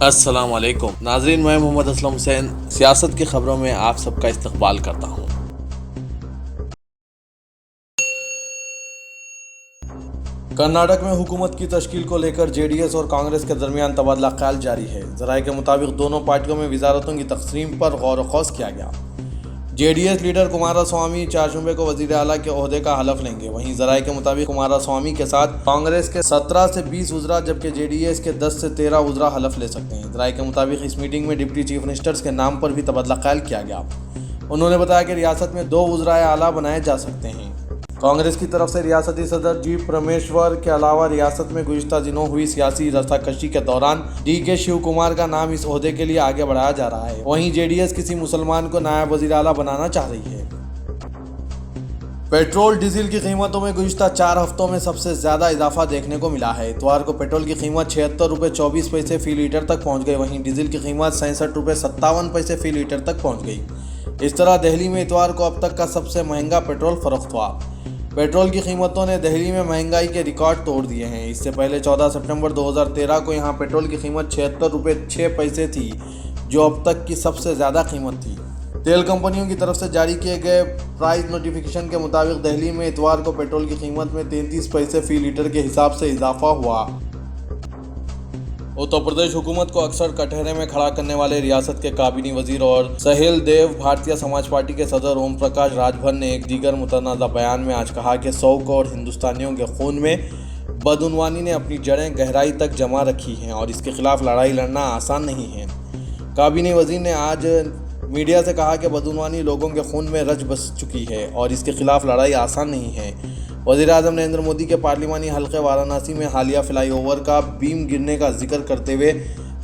السلام علیکم ناظرین، میں محمد اسلم حسین سیاست کی خبروں میں آپ سب کا استقبال کرتا ہوں۔ کرناٹک میں حکومت کی تشکیل کو لے کر جے ڈی ایس اور کانگریس کے درمیان تبادلہ خیال جاری ہے۔ ذرائع کے مطابق دونوں پارٹیوں میں وزارتوں کی تقسیم پر غور و خوض کیا گیا۔ J D S leader Kumaraswamy 4 June کو وزیر اعلیٰ کے عہدے کا حلف لیں گے۔ وہیں ذرائع کے مطابق کمارا سوامی کے ساتھ کانگریس کے 17 سے 20 وزراء جبکہ جے ڈی ایس کے 10 سے 13 وزراء حلف لے سکتے ہیں۔ ذرائع کے مطابق اس میٹنگ میں ڈپٹی چیف منسٹرز کے نام پر بھی تبادلہ خیال کیا گیا۔ انہوں نے بتایا کہ ریاست میں 2 وزراء اعلیٰ بنائے جا سکتے ہیں۔ کانگریس کی طرف سے ریاستی صدر جی پرمیشور کے علاوہ ریاست میں گزشتہ دنوں ہوئی سیاسی رسا کشی کے دوران ڈی کے شیو کمار کا نام اس عہدے کے لیے آگے بڑھایا جا رہا ہے۔ وہیں جے ڈی ایس کسی مسلمان کو نائب وزیر اعلیٰ بنانا چاہ رہی ہے۔ پیٹرول ڈیزل کی قیمتوں میں گزشتہ 4 ہفتوں میں سب سے زیادہ اضافہ دیکھنے کو ملا ہے۔ اتوار کو پیٹرول کی قیمت 76 روپے 24 پیسے فی لیٹر تک پہنچ گئی، وہیں ڈیزل کی قیمت 66 روپے 57 پیسے فی لیٹر تک پہنچ گئی۔ اس طرح دہلی میں اتوار کو اب تک کا سب سے مہنگا پیٹرول فروخت ہوا۔ پیٹرول کی قیمتوں نے دہلی میں مہنگائی کے ریکارڈ توڑ دیے ہیں۔ اس سے پہلے 14 سپٹمبر 2013 کو یہاں پیٹرول کی قیمت 76 روپے 6 پیسے تھی، جو اب تک کی سب سے زیادہ قیمت تھی۔ تیل کمپنیوں کی طرف سے جاری کیے گئے پرائس نوٹیفیکیشن کے مطابق دہلی میں اتوار کو پیٹرول کی قیمت میں 33 پیسے فی لیٹر کے حساب سے اضافہ ہوا۔ اتر پردیش حکومت کو اکثر کٹہرے میں کھڑا کرنے والے ریاست کے کابینی وزیر اور سہیل دیو بھارتیہ سماج پارٹی کے صدر اوم پرکاش راجبھر نے ایک دیگر متنازع بیان میں آج کہا کہ 100 کروڑ ہندوستانیوں کے خون میں بدعنوانی نے اپنی جڑیں گہرائی تک جما رکھی ہیں اور اس کے خلاف لڑائی لڑنا آسان نہیں ہے۔ کابینی وزیر نے آج میڈیا سے کہا کہ بدعنوانی لوگوں کے خون میں رچ بس چکی ہے اور اس کے خلاف لڑائی آسان نہیں ہے۔ وزیر اعظم نریندر مودی کے پارلیمانی حلقے وارانسی میں حالیہ فلائی اوور کا بیم گرنے کا ذکر کرتے ہوئے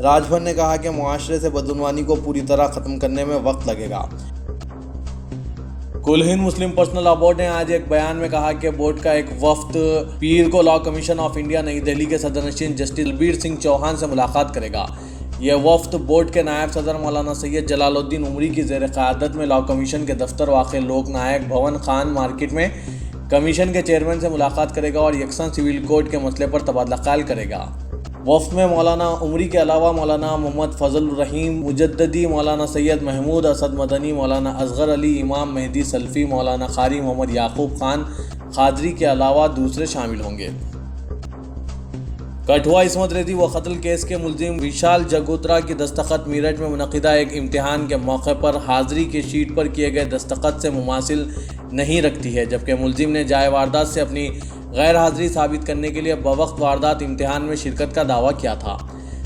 راجبھر نے کہا کہ معاشرے سے بدعنوانی کو پوری طرح ختم کرنے میں وقت لگے گا۔ کل ہند مسلم پرسنل لاء بورڈ نے آج ایک بیان میں کہا کہ بورڈ کا ایک وفد پیر کو لاء کمیشن آف انڈیا نئی دہلی کے صدر نشین جسٹس بلبیر سنگھ چوہان سے ملاقات کرے گا۔ یہ وفد بورڈ کے نائب صدر مولانا سید جلال الدین عمری کی زیر قیادت میں لاء کمیشن کے دفتر واقع لوک نائک بھون خان مارکیٹ میں کمیشن کے چیئرمین سے ملاقات کرے گا اور یکساں سول کوڈ کے مسئلے پر تبادلہ خیال کرے گا۔ وفد میں مولانا عمری کے علاوہ مولانا محمد فضل الرحیم مجددی، مولانا سید محمود اسد مدنی، مولانا اصغر علی امام مہدی سلفی، مولانا قاری محمد یعقوب خان قادری کے علاوہ دوسرے شامل ہوں گے۔ کٹھوعہ عصمت ریزی و قتل کیس کے ملزم وشال جگوترا کی دستخط میرٹھ میں منعقدہ ایک امتحان کے موقع پر حاضری کے شیٹ پر کیے گئے دستخط سے مماثل نہیں رکھتی ہے، جبکہ ملزم نے جائے واردات سے اپنی غیر حاضری ثابت کرنے کے لیے بوقت واردات امتحان میں شرکت کا دعویٰ کیا تھا۔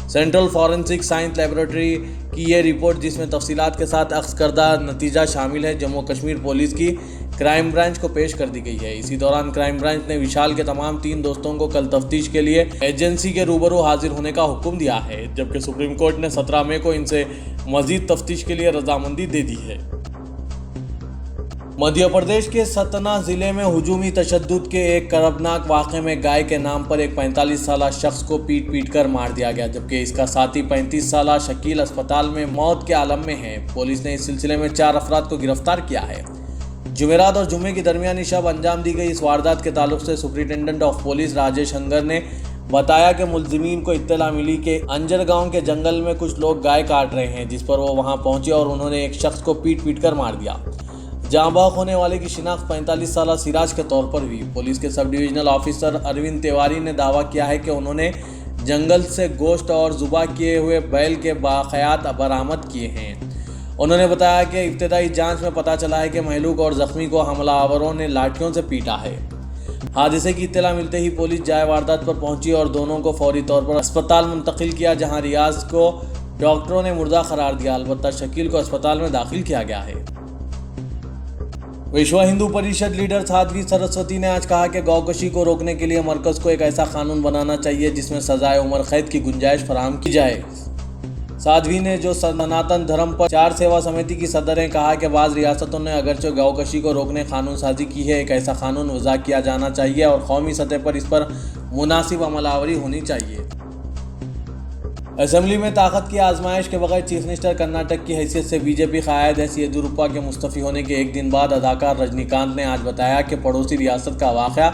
سینٹرل فورینسک سائنس لیبارٹری کی یہ رپورٹ، جس میں تفصیلات کے ساتھ اخذ کردہ نتیجہ شامل ہے، جموں کشمیر پولیس کی کرائم برانچ کو پیش کر دی گئی ہے۔ اسی دوران کرائم برانچ نے وشال کے تمام 3 دوستوں کو کل تفتیش کے لیے ایجنسی کے روبرو حاضر ہونے کا حکم دیا ہے، جبکہ سپریم کورٹ نے 17 مئی کو ان سے مزید تفتیش کے لیے رضامندی دے دی ہے۔ مدھیہ پردیش کے ستنا ضلع میں ہجومی تشدد کے ایک کربناک واقعے میں گائے کے نام پر ایک 45 سالہ شخص کو پیٹ کر مار دیا گیا، جبکہ اس کا ساتھی 35 سالہ شکیل اسپتال میں موت کے عالم میں ہے۔ پولیس نے اس سلسلے میں 4 افراد کو گرفتار کیا ہے۔ جمعرات اور جمعے کی درمیانی شب انجام دی گئی اس واردات کے تعلق سے superintendent of police Rajesh hunger نے بتایا کہ ملزمین کو اطلاع ملی کہ انجر گاؤں کے جنگل میں کچھ لوگ گائے کاٹ رہے ہیں، جس پر وہ وہاں پہنچے اور انہوں نے ایک شخص کو پیٹ کر مار دیا۔ جاں بحق ہونے والے کی شناخت 45 سالہ سراج کے طور پر ہوئی۔ پولیس کے sub divisional officer Arvind Tiwari نے دعویٰ کیا ہے کہ انہوں نے جنگل سے گوشت اور ذبح کیے ہوئے بیل کے باقیات برآمد کیے ہیں۔ انہوں نے بتایا کہ ابتدائی جانچ میں پتہ چلا ہے کہ مہلوک اور زخمی کو حملہ آوروں نے لاٹھیوں سے پیٹا ہے۔ حادثے کی اطلاع ملتے ہی پولیس جائے واردات پر پہنچی اور دونوں کو فوری طور پر اسپتال منتقل کیا، جہاں ریاض کو ڈاکٹروں نے مردہ قرار دیا، البتہ شکیل کو اسپتال میں داخل کیا گیا ہے۔ وشو ہندو پریشد لیڈر سادھوی سرسوتی نے آج کہا کہ گوکشی کو روکنے کے لیے مرکز کو ایک ایسا قانون بنانا چاہیے جس میں سزائے عمر قید کی گنجائش فراہم کی جائے۔ سادھوی نے جو سناتن دھرم پر 4 سیوا سمیتی کی صدر ہیں کہا کہ بعض ریاستوں نے اگرچہ گوکشی کو روکنے قانون سازی کی ہے، ایک ایسا قانون وضع کیا جانا چاہیے اور قومی سطح پر اس پر مناسب عمل آوری ہونی چاہیے۔ اسمبلی میں طاقت کی آزمائش کے بغیر چیف منسٹر کرناٹک کی حیثیت سے بی جے پی قائد ایس یدیورپا کے مستعفی ہونے کے ایک دن بعد اداکار رجنی کانت نے آج بتایا کہ پڑوسی ریاست کا واقعہ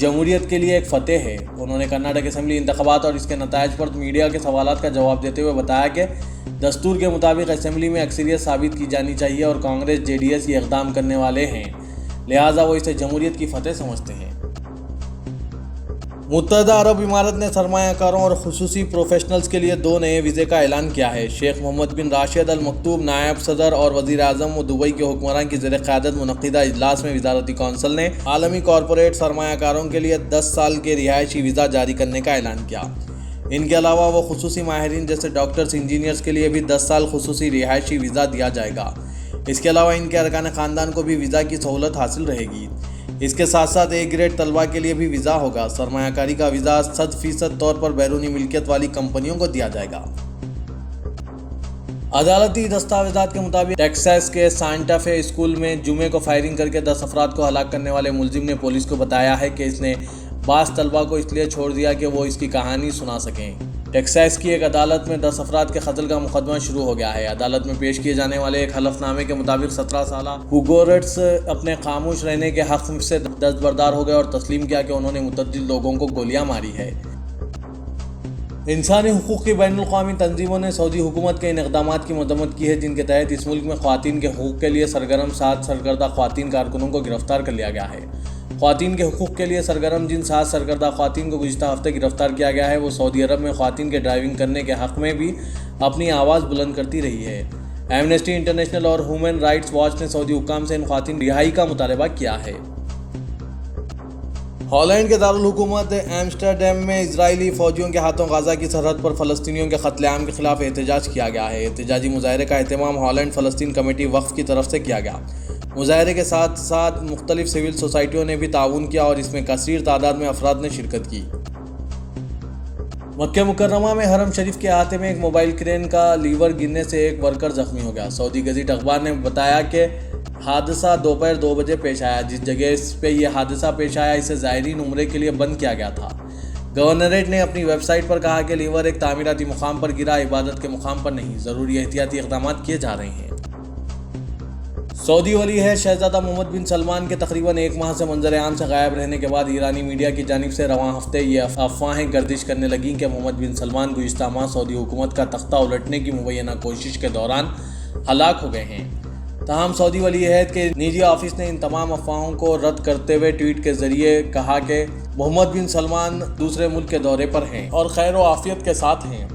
جمہوریت کے لیے ایک فتح ہے۔ انہوں نے کرناٹک اسمبلی انتخابات اور اس کے نتائج پر میڈیا کے سوالات کا جواب دیتے ہوئے بتایا کہ دستور کے مطابق اسمبلی میں اکثریت ثابت کی جانی چاہیے اور کانگریس JDS یہ اقدام کرنے والے ہیں، لہٰذا وہ اسے جمہوریت کی فتح سمجھتے ہیں۔ متحدہ عرب امارات نے سرمایہ کاروں اور خصوصی پروفیشنلز کے لیے 2 نئے ویزے کا اعلان کیا ہے۔ شیخ محمد بن راشد ال مکتوم نائب صدر اور وزیر اعظم و دبئی کے حکمران کی زیر قیادت منعقدہ اجلاس میں وزارتی کونسل نے عالمی کارپوریٹ سرمایہ کاروں کے لیے 10 سال کے رہائشی ویزا جاری کرنے کا اعلان کیا۔ ان کے علاوہ وہ خصوصی ماہرین جیسے ڈاکٹرز، انجینئرز کے لیے بھی 10 سال خصوصی رہائشی ویزا دیا جائے گا۔ اس کے علاوہ ان کے ارکان خاندان کو بھی ویزا کی سہولت حاصل رہے گی۔ اس کے ساتھ ساتھ A گریڈ طلباء کے لیے بھی ویزا ہوگا۔ سرمایہ کاری کا ویزا 100% طور پر بیرونی ملکیت والی کمپنیوں کو دیا جائے گا۔ عدالتی دستاویزات کے مطابق ٹیکساس کے سانٹا فے اسکول میں جمعے کو فائرنگ کر کے 10 افراد کو ہلاک کرنے والے ملزم نے پولیس کو بتایا ہے کہ اس نے بعض طلباء کو اس لیے چھوڑ دیا کہ وہ اس کی کہانی سنا سکیں۔ ٹیکساس کی ایک عدالت میں 10 افراد کے قتل کا مقدمہ شروع ہو گیا ہے۔ عدالت میں پیش کیے جانے والے ایک حلف نامے کے مطابق 17 سالہ ہوگورٹس اپنے خاموش رہنے کے حق سے دستبردار ہو گئے اور تسلیم کیا کہ انہوں نے متعدد لوگوں کو گولیاں ماری ہے۔ انسانی حقوق کی بین الاقوامی تنظیموں نے سعودی حکومت کے ان اقدامات کی مذمت کی ہے جن کے تحت اس ملک میں خواتین کے حقوق کے لیے سرگرم 7 سرکردہ خواتین کارکنوں کو گرفتار کر لیا گیا ہے۔ خواتین کے حقوق کے لیے سرگرم جن 7 سرکردہ خواتین کو گزشتہ ہفتے گرفتار کیا گیا ہے وہ سعودی عرب میں خواتین کے ڈرائیونگ کرنے کے حق میں بھی اپنی آواز بلند کرتی رہی ہے۔ ایمنسٹی انٹرنیشنل اور ہیومن رائٹس واچ نے سعودی حکام سے ان خواتین رہائی کا مطالبہ کیا ہے۔ ہالینڈ کے دارالحکومت ایمسٹرڈیم میں اسرائیلی فوجیوں کے ہاتھوں غزہ کی سرحد پر فلسطینیوں کے قتل عام کے خلاف احتجاج کیا گیا ہے۔ احتجاجی مظاہرے کا اہتمام ہالینڈ فلسطین کمیٹی وقف کی طرف سے کیا گیا۔ مظاہرے کے ساتھ ساتھ مختلف سول سوسائٹیوں نے بھی تعاون کیا اور اس میں کثیر تعداد میں افراد نے شرکت کی۔ مکہ مکرمہ میں حرم شریف کے احاطے میں ایک موبائل کرین کا لیور گرنے سے ایک ورکر زخمی ہو گیا۔ سعودی گزٹ اخبار نے بتایا کہ حادثہ دوپہر 2 بجے پیش آیا۔ جس جگہ پہ یہ حادثہ پیش آیا اسے زائرین عمرے کے لیے بند کیا گیا تھا۔ گورنریٹ نے اپنی ویب سائٹ پر کہا کہ لیور ایک تعمیراتی مقام پر گرا، عبادت کے مقام پر نہیں۔ ضروری احتیاطی اقدامات کیے جا رہے ہیں۔ سعودی ولی عہد شہزادہ محمد بن سلمان کے تقریباً 1 ماہ سے منظر عام سے غائب رہنے کے بعد ایرانی میڈیا کی جانب سے رواں ہفتے یہ افواہیں گردش کرنے لگیں کہ محمد بن سلمان گزشتہ ماہ سعودی حکومت کا تختہ الٹنے کی مبینہ کوشش کے دوران ہلاک ہو گئے ہیں۔ تاہم سعودی ولی عہد کے نجی آفس نے ان تمام افواہوں کو رد کرتے ہوئے ٹویٹ کے ذریعے کہا کہ محمد بن سلمان دوسرے ملک کے دورے پر ہیں اور خیر و عافیت کے ساتھ ہیں۔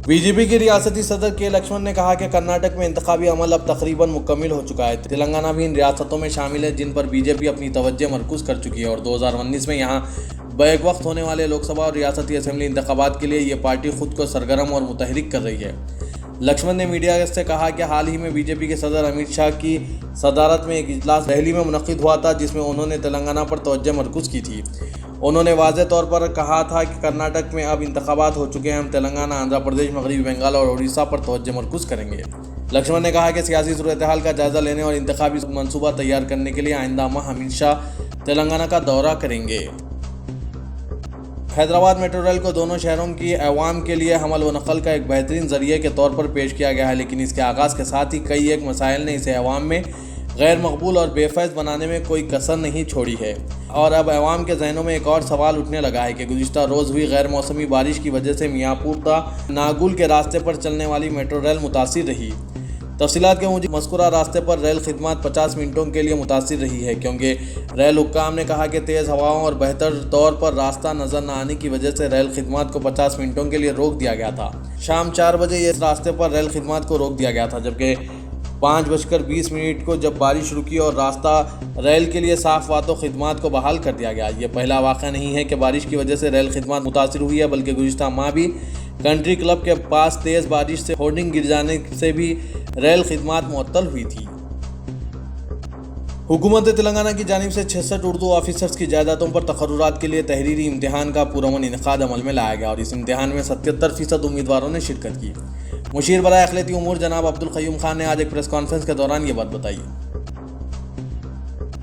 BJP کے ریاستی صدر کے لکشمن نے کہا کہ کرناٹک میں انتخابی عمل اب تقریباً مکمل ہو چکا ہے۔ تلنگانہ بھی ان ریاستوں میں شامل ہے جن پر BJP اپنی توجہ مرکوز کر چکی ہے اور 2019 میں یہاں بیک وقت ہونے والے لوک سبھا اور ریاستی اسمبلی انتخابات کے لیے یہ پارٹی خود کو سرگرم اور متحرک کر رہی ہے۔ لکشمن نے میڈیا سے کہا کہ حال ہی میں BJP کے صدر امت شاہ کی صدارت میں ایک اجلاس دہلی میں منعقد ہوا تھا جس میں انہوں نے تلنگانہ پر توجہ مرکوز کی تھی۔ انہوں نے واضح طور پر کہا تھا کہ کرناٹک میں اب انتخابات ہو چکے ہیں، ہم تلنگانہ، آندھرا پردیش، مغربی بنگال اور اڑیسہ پر توجہ مرکوز کریں گے۔ لکشمن نے کہا کہ سیاسی صورتحال کا جائزہ لینے اور انتخابی منصوبہ تیار کرنے کے لیے آئندہ ماہ امت شاہ تلنگانہ کا دورہ کریں گے۔ حیدرآباد میٹرو ریل کو دونوں شہروں کی عوام کے لیے حمل و نقل کا ایک بہترین ذریعے کے طور پر پیش کیا گیا ہے، لیکن اس کے آغاز کے ساتھ ہی کئی ایک مسائل نے اسے عوام میں غیر مقبول اور بے فیض بنانے میں کوئی کسر نہیں چھوڑی ہے، اور اب عوام کے ذہنوں میں ایک اور سوال اٹھنے لگا ہے کہ گزشتہ روز ہوئی غیر موسمی بارش کی وجہ سے میاں پور تا ناگل کے راستے پر چلنے والی میٹرو ریل متاثر رہی۔ تفصیلات کے موجب مذکورہ راستے پر ریل خدمات 50 منٹوں کے لیے متاثر رہی ہے، کیونکہ ریل حکام نے کہا کہ تیز ہواؤں اور بہتر طور پر راستہ نظر نہ آنے کی وجہ سے ریل خدمات کو 50 منٹوں کے لیے روک دیا گیا تھا۔ شام 4 بجے اس راستے پر ریل خدمات کو روک دیا گیا تھا، جبکہ 5:20 کو جب بارش شروع کی اور راستہ ریل کے لیے صاف ہوا تو خدمات کو بحال کر دیا گیا۔ یہ پہلا واقعہ نہیں ہے کہ بارش کی وجہ سے ریل خدمات متاثر ہوئی ہے، بلکہ گزشتہ ماہ بھی کنٹری کلب کے پاس تیز بارش سے ہورڈنگ گر جانے سے بھی ریل خدمات معطل ہوئی تھی۔ حکومت تلنگانہ کی جانب سے 66 اردو آفیسرز کی جائیدادوں پر تقررات کے لیے تحریری امتحان کا پرامن انعقاد عمل میں لایا گیا اور اس امتحان میں 77% امیدواروں نے شرکت کی۔ مشیر برائے اقلیتی امور جناب عبدالقیوم خان نے آج ایک پریس کانفرنس کے دوران یہ بات بتائی۔